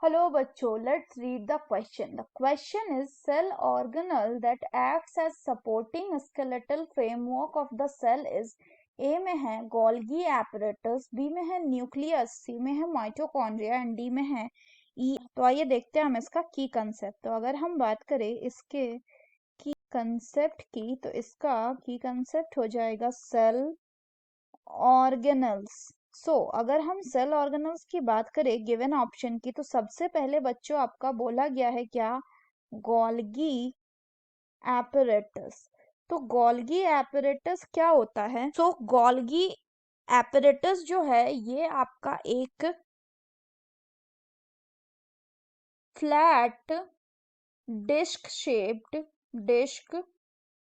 Hello बच्चों, let's read the question. The question is cell organelle that acts as supporting skeletal framework of the cell is A में है Golgi apparatus, B में है nucleus, C में है mitochondria and D में है ई। तो आइए देखते हैं हम इसका की कंसेप्ट। तो अगर हम बात करें इसके की कंसेप्ट की, तो इसका की कंसेप्ट हो जाएगा सेल ऑर्गेनल्स। अगर हम सेल ऑर्गेनल्स की बात करें गिवन ऑप्शन की, तो सबसे पहले बच्चों आपका बोला गया है क्या, गोल्गी एपरेटस। तो गोल्गी एपरेटस क्या होता है? गोल्गी एपरेटस जो है ये आपका एक फ्लैट डिस्क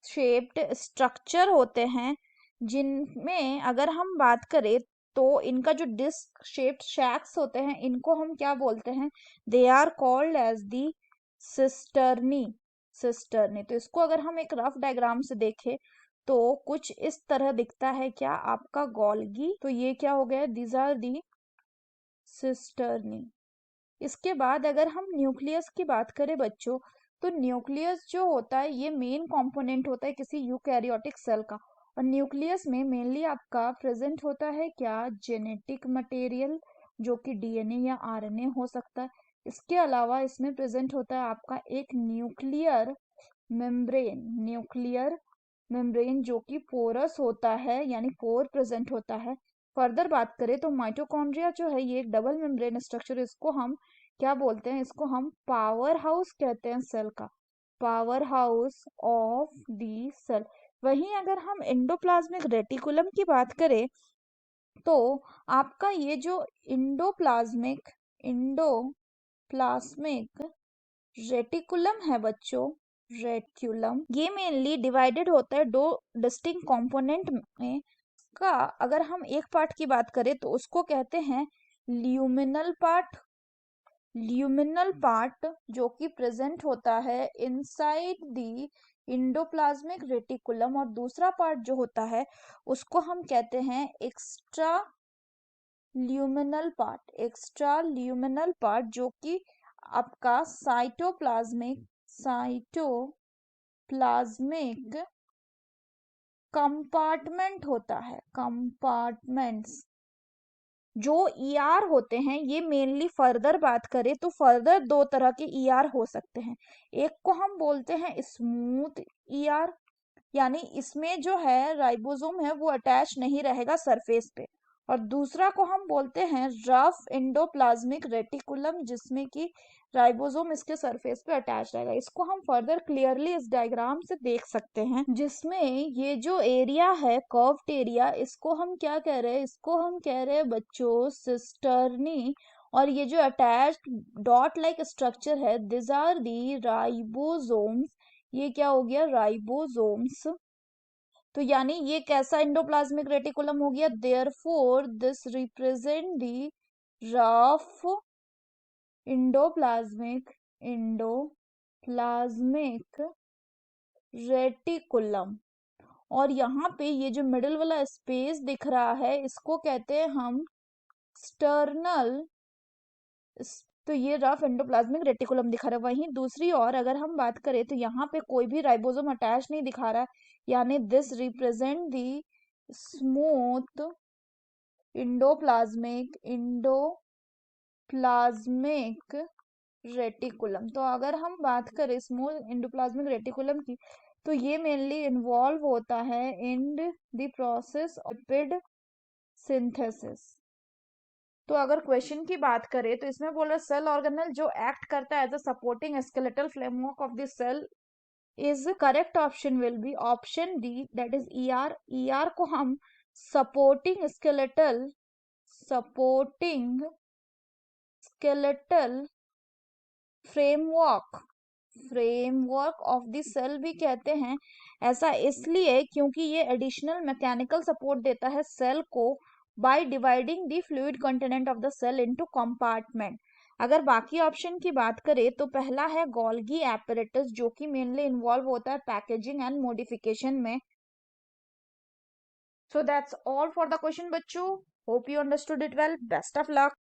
शेप्ड स्ट्रक्चर होते हैं, जिनमें अगर हम बात करें तो इनका जो डिस्क शेप्ड शैक्स होते हैं इनको हम क्या बोलते हैं? They are called as the cisternae. तो इसको अगर हम एक रफ डायग्राम से देखें तो कुछ इस तरह दिखता है क्या आपका गोल्गी। तो ये क्या हो गया, दीज आर दी सिस्टर्नी। इसके बाद अगर हम न्यूक्लियस की बात करें बच्चों, तो न्यूक्लियस जो होता है ये मेन कंपोनेंट होता है किसी यूकैरियोटिक सेल का। और न्यूक्लियस में मेनली आपका प्रेजेंट होता है क्या, जेनेटिक मटेरियल, जो कि डीएनए या आरएनए हो सकता है। इसके अलावा इसमें प्रेजेंट होता है आपका एक न्यूक्लियर मेम्ब्रेन जो कि पोरस होता है, यानी पोर प्रेजेंट होता है। फर्दर बात करें तो माइटोकॉन्ड्रिया जो है ये एक डबल मेम्ब्रेन स्ट्रक्चर, इसको हम क्या बोलते हैं? इसको हम पावर हाउस कहते हैं सेल का, power house of the cell. वहीं अगर हम एंडोप्लाज्मिक रेटिकुलम की बात करें तो आपका ये जो एंडोप्लाज्मिक रेटिकुलम है बच्चों, रेटिकुलम ये मेनली डिवाइडेड होता है दो डिस्टिंक्ट कंपोनेंट में। का अगर हम एक पार्ट की बात करें तो उसको कहते हैं ल्यूमिनल पार्ट जो कि प्रेजेंट होता है इनसाइड दी इंडोप्लाज्मिक रेटिकुलम, और दूसरा पार्ट जो होता है उसको हम कहते हैं एक्स्ट्रा ल्यूमिनल पार्ट जो कि आपका साइटोप्लाज्मिक कंपार्टमेंट होता है। कंपार्टमेंट्स जो ईआर होते हैं ये मेनली फर्दर बात करें तो फर्दर दो तरह के ईआर हो सकते हैं। एक को हम बोलते हैं स्मूथ ईआर, यानी इसमें जो है राइबोसोम है वो अटैच नहीं रहेगा सरफेस पे, और दूसरा को हम बोलते हैं रफ एंडोप्लाज्मिक रेटिकुलम, जिसमें कि राइबोसोम इसके सरफेस पे अटैच रहेगा। इसको हम फर्दर क्लियरली इस डायग्राम से देख सकते हैं, जिसमें ये जो एरिया है कर्व्ड एरिया, इसको हम क्या कह रहे हैं? इसको हम कह रहे हैं बच्चों सिस्टर्नी। और ये जो अटैच्ड डॉट लाइक स्ट्रक्चर है, दिस आर दी राइबोसोम्स। ये क्या हो गया, राइबोसोम्स। तो यानी ये कैसा एंडोप्लाज्मिक रेटिकुलम हो गया? Therefore this represent the rough endoplasmic reticulum. और यहाँ पे ये जो मिडिल वाला स्पेस दिख रहा है इसको कहते हैं हम एक्सटर्नल। तो ये रफ एंडोप्लाज्मिक रेटिकुलम दिखा रहा है। वहीं दूसरी ओर अगर हम बात करें तो यहाँ पे कोई भी राइबोसोम अटैच नहीं दिखा रहा है, यानी this represent the smooth endoplasmic reticulum. तो अगर हम बात करें स्मूथ इंडोप्लाज्मिक रेटिकुलम की, तो ये मेनली इन्वॉल्व होता है in the process of lipid synthesis. तो अगर क्वेश्चन की बात करें तो इसमें बोला सेल ऑर्गेनल जो एक्ट करता है as a supporting skeletal framework of the cell is correct option will be option D, that is ER. ER को हम supporting skeletal framework of the cell भी कहते हैं। ऐसा इसलिए क्योंकि ये एडिशनल मैकेनिकल सपोर्ट देता है सेल को by dividing the fluid content of the cell into compartment. अगर बाकी ऑप्शन की बात करें तो पहला है गोल्गी एपरेटस जो कि मेनली इन्वॉल्व होता है पैकेजिंग एंड मॉडिफिकेशन में। So that's all for the question बच्चों, hope you understood it well, best of luck.